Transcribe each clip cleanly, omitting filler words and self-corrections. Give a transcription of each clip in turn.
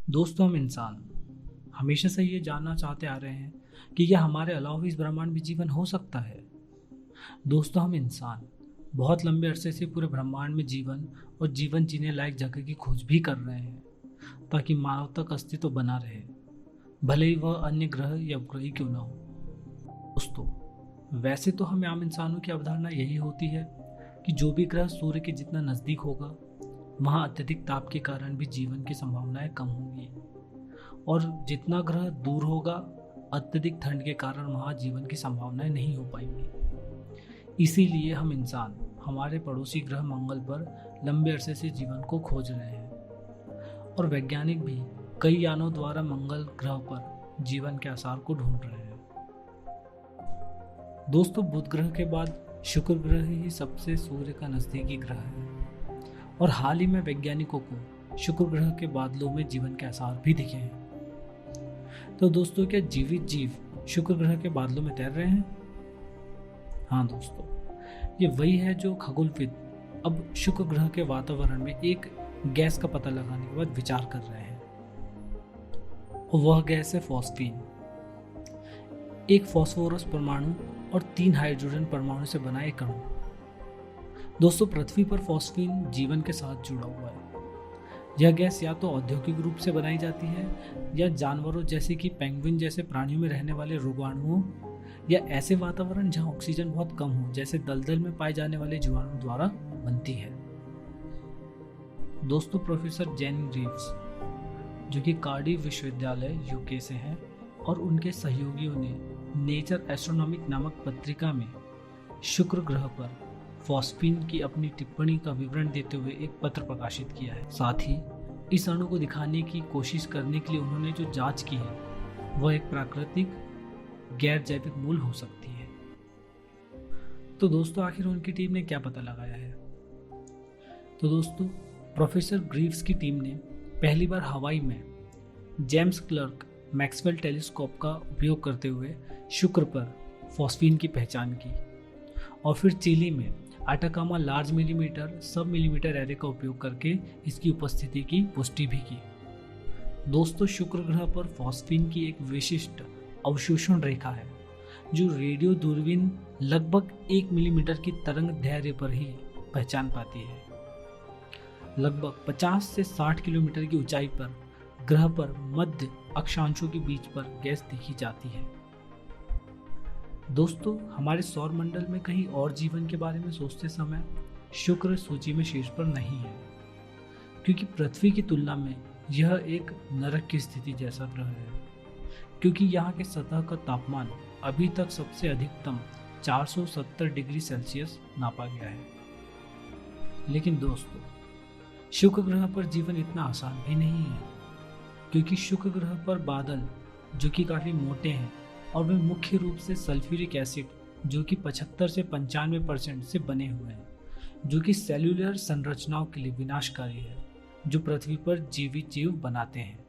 दोस्तों, हम इंसान हमेशा से ये जानना चाहते आ रहे हैं कि क्या हमारे अलावा भी इस ब्रह्मांड में जीवन हो सकता है। दोस्तों, हम इंसान बहुत लंबे अरसे से पूरे ब्रह्मांड में जीवन और जीवन जीने लायक जगह की खोज भी कर रहे हैं ताकि मानव तक अस्तित्व बना रहे, भले ही वह अन्य ग्रह या उपग्रह ही क्यों ना हो। दोस्तों, वैसे तो हमें आम इंसानों की अवधारणा यही होती है कि जो भी ग्रह सूर्य के जितना नज़दीक होगा वहाँ अत्यधिक ताप के कारण भी जीवन की संभावनाएं कम होंगी, और जितना ग्रह दूर होगा अत्यधिक ठंड के कारण वहाँ जीवन की संभावनाएं नहीं हो पाएंगी। इसीलिए हम इंसान हमारे पड़ोसी ग्रह मंगल पर लंबे अरसे से जीवन को खोज रहे हैं, और वैज्ञानिक भी कई यानों द्वारा मंगल ग्रह पर जीवन के आसार को ढूंढ रहे हैं। दोस्तों, बुध ग्रह के बाद शुक्र ग्रह ही सबसे सूर्य का नज़दीकी ग्रह है, और हाल ही में वैज्ञानिकों को शुक्र ग्रह के बादलों में जीवन के आसार भी दिखे हैं। तो दोस्तों, क्या जीवित जीव शुक्र ग्रह के बादलों में तैर रहे हैं? हाँ दोस्तों, ये वही है जो खगोलविद अब शुक्र ग्रह के वातावरण में एक गैस का पता लगाने के बाद विचार कर रहे हैं, और वह गैस है फॉस्फीन। एक फॉस्फोरस परमाणु और 3 हाइड्रोजन परमाणु से बना एक अणु। दोस्तों, पृथ्वी पर फॉस्फीन जीवन के साथ जुड़ा हुआ है। यह गैस या तो औद्योगिक रूप से बनाई जाती है या जानवरों जैसे कि पेंगुइन जैसे प्राणियों में रहने वाले रोगाणुओं या ऐसे वातावरण जहां ऑक्सीजन बहुत कम हो जैसे दलदल में पाए जाने वाले जीवाणु द्वारा बनती है। दोस्तों, प्रोफेसर जेन ग्रीव्स जो कि कार्डिफ विश्वविद्यालय यूके से हैं और उनके सहयोगियों ने नेचर एस्ट्रोनॉमिक नामक पत्रिका में शुक्र ग्रह पर फॉस्फीन की अपनी टिप्पणी का विवरण देते हुए एक पत्र प्रकाशित किया है। साथ ही इस अणु को दिखाने की कोशिश करने के लिए उन्होंने जो जांच की है वह एक प्राकृतिक गैर जैविक मूल हो सकती है। तो दोस्तों, आखिर उनकी टीम ने क्या पता लगाया है? तो दोस्तों, प्रोफेसर ग्रीव्स की टीम ने पहली बार हवाई में जेम्स क्लर्क मैक्सवेल टेलीस्कोप का उपयोग करते हुए शुक्र पर फॉस्फीन की पहचान की, और फिर चिली में आटाकामा लार्ज मिलीमीटर सब मिलीमीटर एरे का उपयोग करके इसकी उपस्थिति की पुष्टि भी की। दोस्तों, शुक्र ग्रह पर फॉस्फीन की एक विशिष्ट अवशोषण रेखा है जो रेडियो दूरबीन लगभग 1 मिलीमीटर की तरंग दैर्ध्य पर ही पहचान पाती है। लगभग 50 से 60 किलोमीटर की ऊंचाई पर ग्रह पर मध्य अक्षांशों के बीच पर गैस देखी जाती है। दोस्तों, हमारे सौर मंडल में कहीं और जीवन के बारे में सोचते समय शुक्र सूची में शीर्ष पर नहीं है, क्योंकि पृथ्वी की तुलना में यह एक नरक की स्थिति जैसा ग्रह है, क्योंकि यहाँ के सतह का तापमान अभी तक सबसे अधिकतम 470 डिग्री सेल्सियस नापा गया है। लेकिन दोस्तों, शुक्र ग्रह पर जीवन इतना आसान भी नहीं है, क्योंकि शुक्र ग्रह पर बादल जो कि काफ़ी मोटे हैं और वे मुख्य रूप से सल्फ्यूरिक एसिड जो कि 75 से 95% से बने हुए हैं, जो कि सेल्यूलर संरचनाओं के लिए विनाशकारी है, जो पृथ्वी पर जीवित जीव बनाते हैं।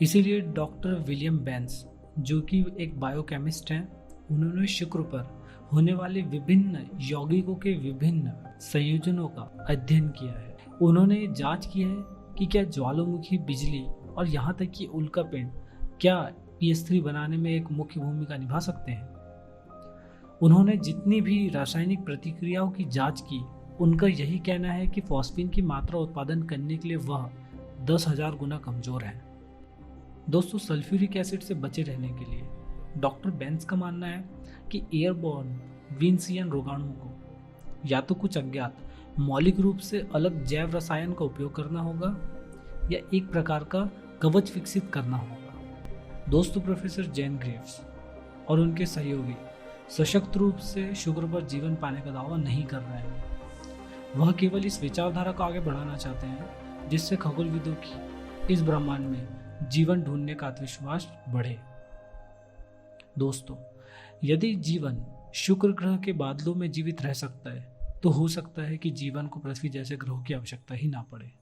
इसीलिए डॉक्टर विलियम बेंस जो कि एक बायोकेमिस्ट हैं, उन्होंने शुक्र पर होने वाले विभिन्न यौगिकों के विभिन्न संयोजनों का अध्ययन किया है। उन्होंने जांच की है कि क्या ज्वालामुखी, बिजली और यहाँ तक कि उल्कापिंड क्या PS3 बनाने में एक मुख्य भूमिका निभा सकते हैं। उन्होंने जितनी भी रासायनिक प्रतिक्रियाओं की जांच की, उनका यही कहना है कि फॉस्फीन की मात्रा उत्पादन करने के लिए वह 10,000 गुना कमजोर है। दोस्तों, सल्फ्यूरिक एसिड से बचे रहने के लिए डॉक्टर बेंस का मानना है कि एयरबॉर्न विंसियन रोगाणुओं को या तो कुछ अज्ञात मौलिक रूप से अलग जैव रसायन का उपयोग करना होगा या एक प्रकार का कवच विकसित करना होगा। दोस्तों, प्रोफेसर जेन ग्रीव्स और उनके सहयोगी सशक्त रूप से शुक्र पर जीवन पाने का दावा नहीं कर रहे हैं। वह केवल इस विचारधारा को आगे बढ़ाना चाहते हैं जिससे खगोलविदों की इस ब्रह्मांड में जीवन ढूंढने का आत्मविश्वास बढ़े। दोस्तों, यदि जीवन शुक्र ग्रह के बादलों में जीवित रह सकता है तो हो सकता है कि जीवन को पृथ्वी जैसे ग्रहों की आवश्यकता ही ना पड़े।